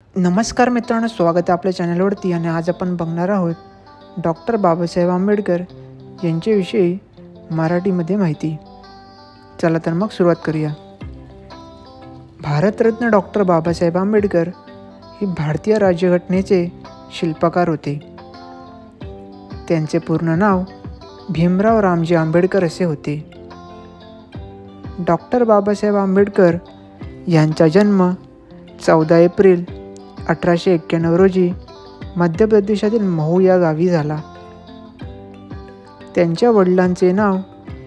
नमस्कार मित्रांनो, स्वागत आहे आपल्या चॅनलवरती. आणि आज आपण बघणार आहोत डॉक्टर बाबासाहेब आंबेडकर यांच्याविषयी मराठीमध्ये माहिती. चला तर मग सुरुवात करूया. भारतरत्न डॉक्टर बाबासाहेब आंबेडकर हे भारतीय राज्यघटनेचे शिल्पकार होते. त्यांचे पूर्ण नाव भीमराव रामजी आंबेडकर असे होते. डॉक्टर बाबासाहेब आंबेडकर यांचा जन्म 14 एप्रिल 1891 रोजी मध्य प्रदेशातील महू या गावी झाला. त्यांच्या वडिलांचे नाव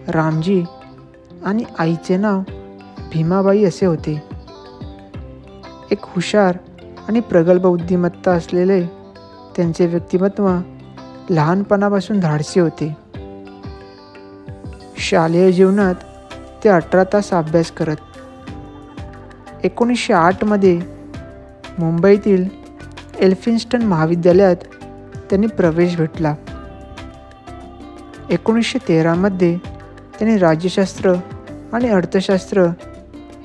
रामजी आणि आईचे नाव भीमाबाई असे होते. एक हुशार आणि प्रगल्भ बुद्धिमत्ता असलेले त्यांचे व्यक्तिमत्व लहानपणापासून धाडसी होते. शालेय जीवनात ते 18 तास अभ्यास करत. 1908 मध्ये मुंबईतील एल्फिन्स्टन महाविद्यालयात त्यांनी प्रवेश भेटला. 1913 मध्ये त्यांनी राज्यशास्त्र आणि अर्थशास्त्र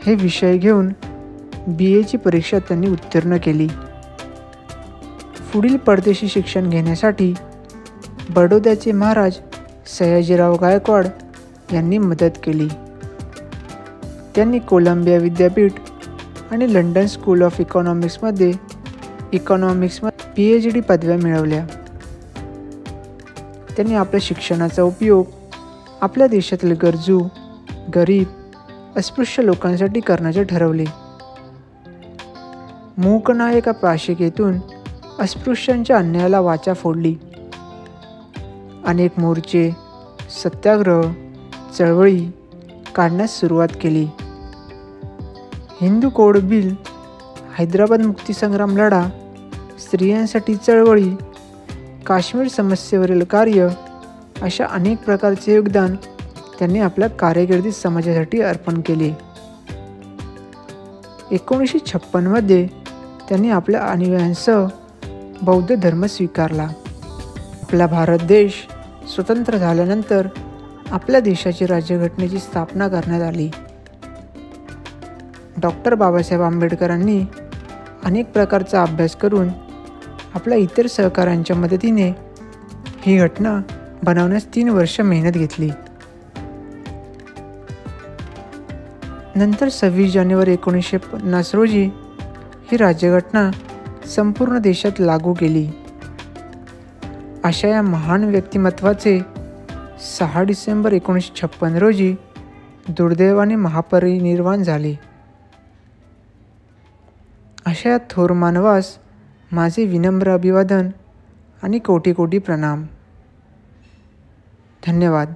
हे विषय घेऊन BAची परीक्षा त्यांनी उत्तीर्ण केली. पुढील परदेशी शिक्षण घेण्यासाठी बडोद्याचे महाराज सयाजीराव गायकवाड यांनी मदत केली. त्यांनी कोलंबिया विद्यापीठ आणि लंडन स्कूल ऑफ इकॉनॉमिक्समध्ये PhD पदव्या मिळवल्या. त्यांनी आपल्या शिक्षणाचा उपयोग आपल्या देशातील गरजू, गरीब, अस्पृश्य लोकांसाठी करण्याचे ठरवले. मूकनायक पाशिकेतून अस्पृश्यांच्या अन्यायाला वाचा फोडली. अनेक मोर्चे, सत्याग्रह, चळवळी काढण्यास सुरुवात केली. हिंदू कोड बिल, हैदराबाद मुक्तीसंग्राम लढा, स्त्रियांसाठी चळवळी, काश्मीर समस्येवरील कार्य अशा अनेक प्रकारचे योगदान त्यांनी आपल्या कारकिर्दीत समाजासाठी अर्पण केले. 1956 मध्ये त्यांनी आपल्या अनुयायांसह बौद्ध धर्म स्वीकारला. आपला भारत देश स्वतंत्र झाल्यानंतर आपल्या देशाची राज्यघटनेची स्थापना करण्यात आली. डॉक्टर बाबासाहेब आंबेडकरांनी अनेक प्रकारचा अभ्यास करून आपल्या इतर सहकाऱ्यांच्या मदतीने ही घटना बनवण्यास 3 वर्ष मेहनत घेतली. नंतर 26 जानेवारी 1950 रोजी ही राज्यघटना संपूर्ण देशात लागू केली. अशा या महान व्यक्तिमत्वाचे 6 डिसेंबर 1956 रोजी दुर्दैवाने महापरिनिर्वाण झाले. अशा या थोर मानवास माझे विनम्र अभिवादन आणि कोटी कोटी प्रणाम. धन्यवाद.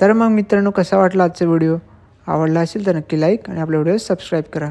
तर मग मित्रांनो, कसा वाटला आजचा व्हिडिओ? आवडला असेल तर नक्की लाईक आणि आपल्या व्हिडिओ सबस्क्राईब करा.